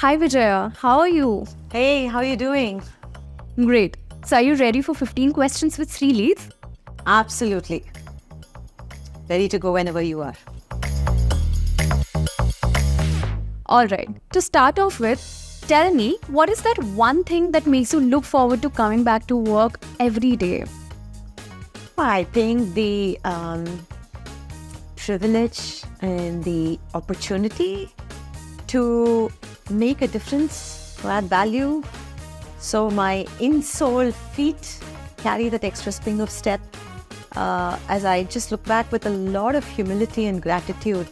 Hi Vijaya, how are you? Hey, how are you doing? Great. So are you ready for 15 questions with Stree-Leads? Absolutely. Ready to go whenever you are. Alright, to start off with, tell me what is that one thing that makes you look forward to coming back to work every day? I think the privilege and the opportunity to make a difference, to add value. So my insole feet carry that extra spring of step as I just look back with a lot of humility and gratitude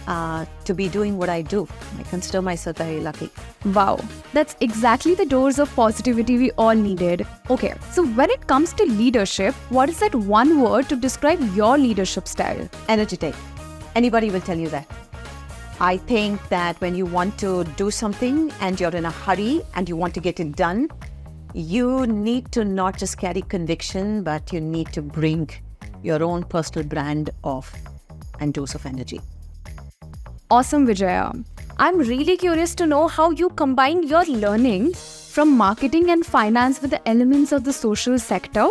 to be doing what I do. I consider myself very lucky. Wow, that's exactly the dose of positivity we all needed. Okay, so when it comes to leadership, what is that one word to describe your leadership style? Energetic. Anybody will tell you that. I think that when you want to do something and you're in a hurry and you want to get it done, you need to not just carry conviction, but you need to bring your own personal brand of and dose of energy. Awesome, Vijaya. I'm really curious to know how you combine your learning from marketing and finance with the elements of the social sector.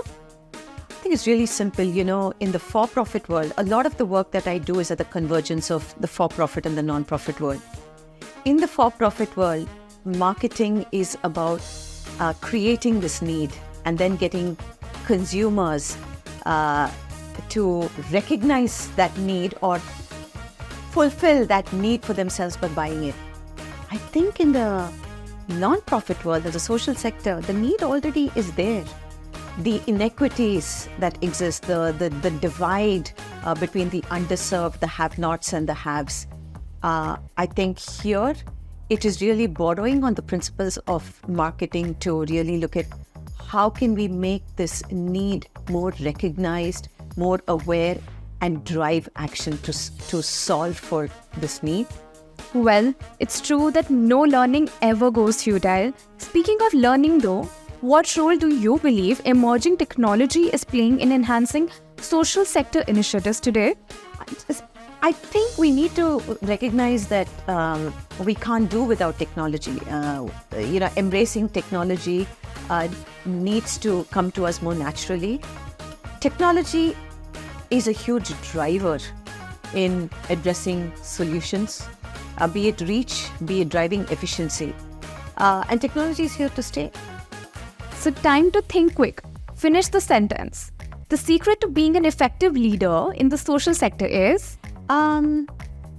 I think it's really simple. You know, in the for-profit world, a lot of the work that I do is at the convergence of the for-profit and the non-profit world. In the for-profit world, marketing is about creating this need and then getting consumers to recognize that need or fulfill that need for themselves by buying it. I think in the non-profit world, as a social sector, the need already is there. The inequities that exist, the divide between the underserved, the have-nots and the haves. I think here it is really borrowing on the principles of marketing to really look at how can we make this need more recognized, more aware, and drive action to solve for this need. Well, it's true that no learning ever goes futile. Speaking of learning though, what role do you believe emerging technology is playing in enhancing social sector initiatives today? I think we need to recognize that we can't do without technology. Embracing technology needs to come to us more naturally. Technology is a huge driver in addressing solutions, be it reach, be it driving efficiency. And technology is here to stay. So time to think quick. Finish the sentence. The secret to being an effective leader in the social sector is?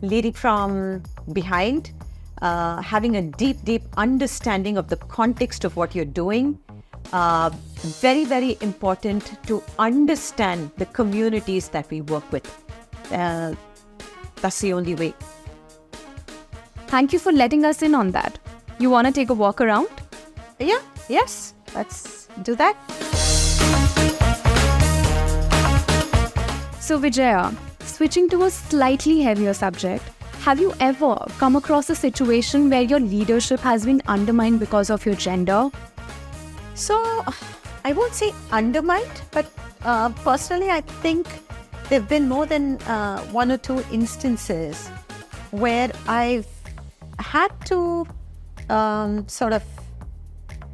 Leading from behind, having a deep understanding of the context of what you're doing. Very, very important to understand the communities that we work with. That's the only way. Thank you for letting us in on that. You want to take a walk around? Yes, let's do that. So Vijaya, switching to a slightly heavier subject, have you ever come across a situation where your leadership has been undermined because of your gender? So, I won't say undermined, but personally, I think there have been more than one or two instances where I've had to sort of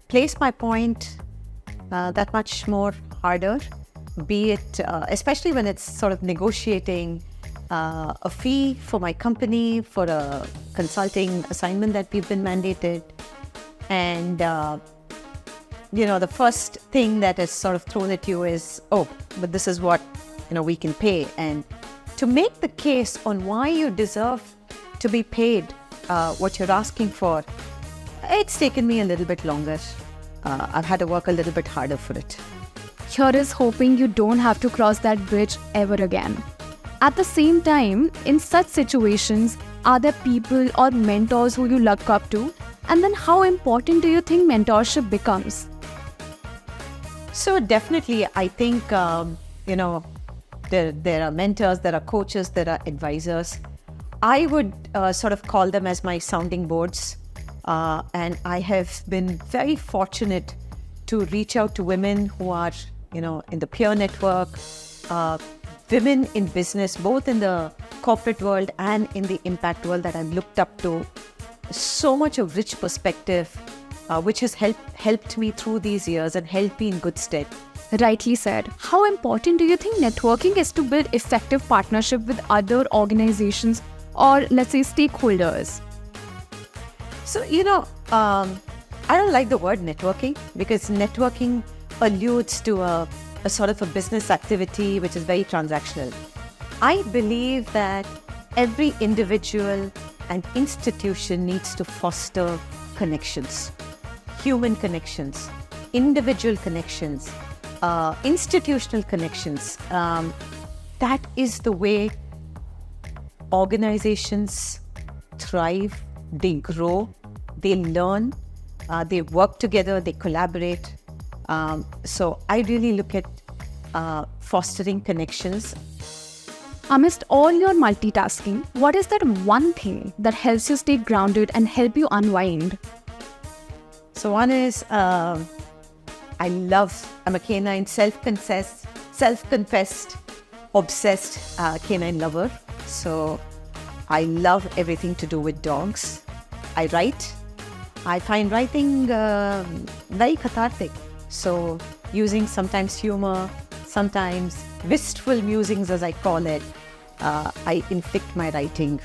place my point that much more harder, be it, especially when it's sort of negotiating a fee for my company for a consulting assignment that we've been mandated. And the first thing that is sort of thrown at you is, oh, but this is what, we can pay. And to make the case on why you deserve to be paid what you're asking for, it's taken me a little bit longer. I've had to work a little bit harder for it. Here is hoping you don't have to cross that bridge ever again. At the same time, in such situations, are there people or mentors who you look up to? And then how important do you think mentorship becomes? So definitely, I think, there are mentors, there are coaches, there are advisors. I would sort of call them as my sounding boards. And I have been very fortunate to reach out to women who are, in the peer network, women in business, both in the corporate world and in the impact world that I've looked up to, so much of rich perspective, which has helped me through these years and held me in good stead. Rightly said. How important do you think networking is to build effective partnership with other organizations or, let's say, stakeholders? So, I don't like the word networking because networking alludes to a sort of a business activity which is very transactional. I believe that every individual and institution needs to foster connections, human connections, individual connections, institutional connections. That is the way organizations thrive, they grow, they learn, they work together, they collaborate. So I really look at fostering connections. Amidst all your multitasking, what is that one thing that helps you stay grounded and help you unwind? So one is, I'm a canine self-confessed, obsessed canine lover. So I love everything to do with dogs. I write. I find writing very cathartic. So using sometimes humor, sometimes wistful musings as I call it, I inflict my writing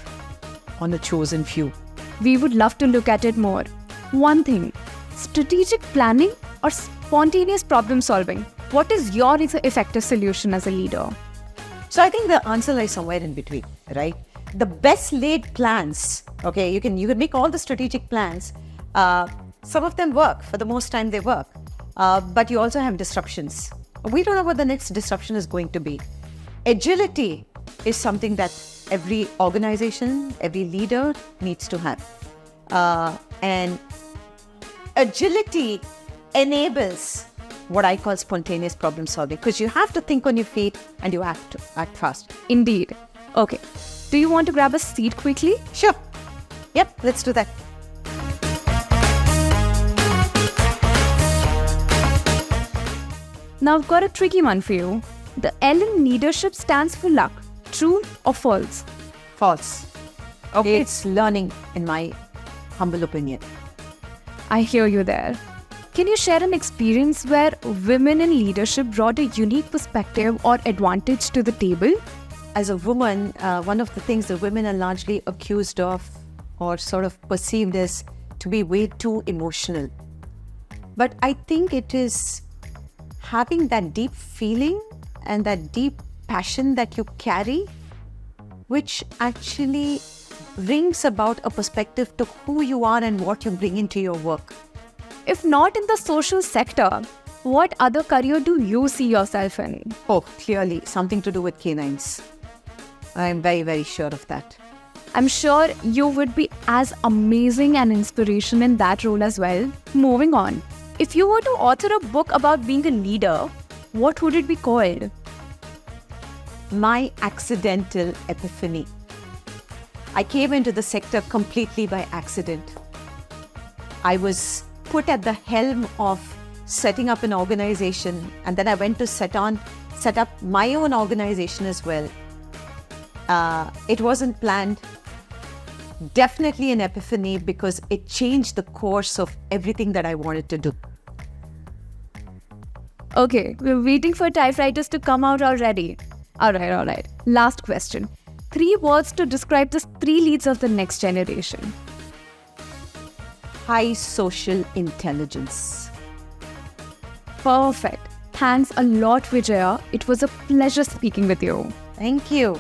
on a chosen few. We would love to look at it more. One thing, strategic planning or spontaneous problem solving? What is your effective solution as a leader? So I think the answer lies somewhere in between, right? The best laid plans, okay, you can make all the strategic plans. Some of them work, for the most time they work. But you also have disruptions. We don't know what the next disruption is going to be. Agility is something that every organization, every leader needs to have. And agility enables what I call spontaneous problem solving, because you have to think on your feet and you have to act fast. Indeed. Okay. Do you want to grab a seat quickly? Sure. Yep, let's do that. Now I've got a tricky one for you. The L in leadership stands for luck. True or false? False. Okay. It's learning, in my humble opinion. I hear you there. Can you share an experience where women in leadership brought a unique perspective or advantage to the table? As a woman, one of the things that women are largely accused of or sort of perceived as to be way too emotional. But I think it is having that deep feeling and that deep passion that you carry, which actually brings about a perspective to who you are and what you bring into your work. If not in the social sector, what other career do you see yourself in? Oh, clearly something to do with canines. I'm very, very sure of that. I'm sure you would be as amazing an inspiration in that role as well. Moving on. If you were to author a book about being a leader, what would it be called? My accidental epiphany. I came into the sector completely by accident. I was put at the helm of setting up an organization, and then I went to set up my own organization as well. It wasn't planned. Definitely an epiphany because it changed the course of everything that I wanted to do. Okay, we're waiting for typewriters to come out already. Alright. Last question. 3 words to describe the Stree-Leads of the next generation. High social intelligence. Perfect. Thanks a lot, Vijaya. It was a pleasure speaking with you. Thank you.